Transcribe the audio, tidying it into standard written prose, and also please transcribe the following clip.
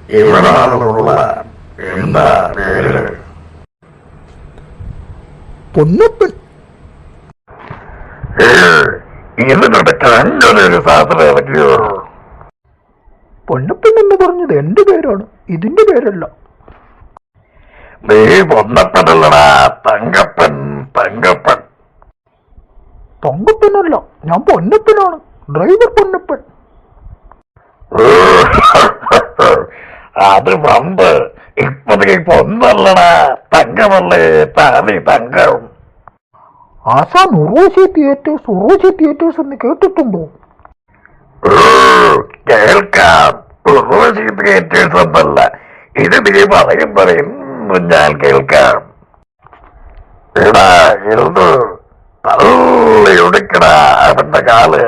എവിടാണുള്ള എന്താ പേര്? പൊന്നപ്പൻ. ഇതിനിടയ്ക്ക് അങ്ങനൊരു സാധനം ഇറക്കിയോ? പൊന്നപ്പൻ എന്ന് പറഞ്ഞത് എന്റെ പേരാണ്, ഇതിന്റെ പേരല്ല. നീ പൊന്നപ്പനല്ലടാ, തങ്കപ്പൻ. തങ്കപ്പൻ തങ്കപ്പനല്ല, ഞാൻ പൊന്നപ്പനാണ്, ഡ്രൈവർ പൊന്നപ്പൻ. അത് പണ്ട്. ഇപ്പൊ നീ പൊന്നല്ലടാ, തങ്കമല്ലേ. താനീ തങ്കം. ആശാൻ ഉറോസി തിയേറ്റേഴ്സ് എന്ന് കേട്ടിട്ടുണ്ടോ? കേൾക്കാം. തിയേറ്റേഴ്സ് ഒന്നല്ല, ഇത് നീ പറയുമ്പോൾ എന്നും ഞാൻ കേൾക്കാം. എടാ എഴുതു തള്ളി ഒടുക്കടാ അവന്റെ കാല്.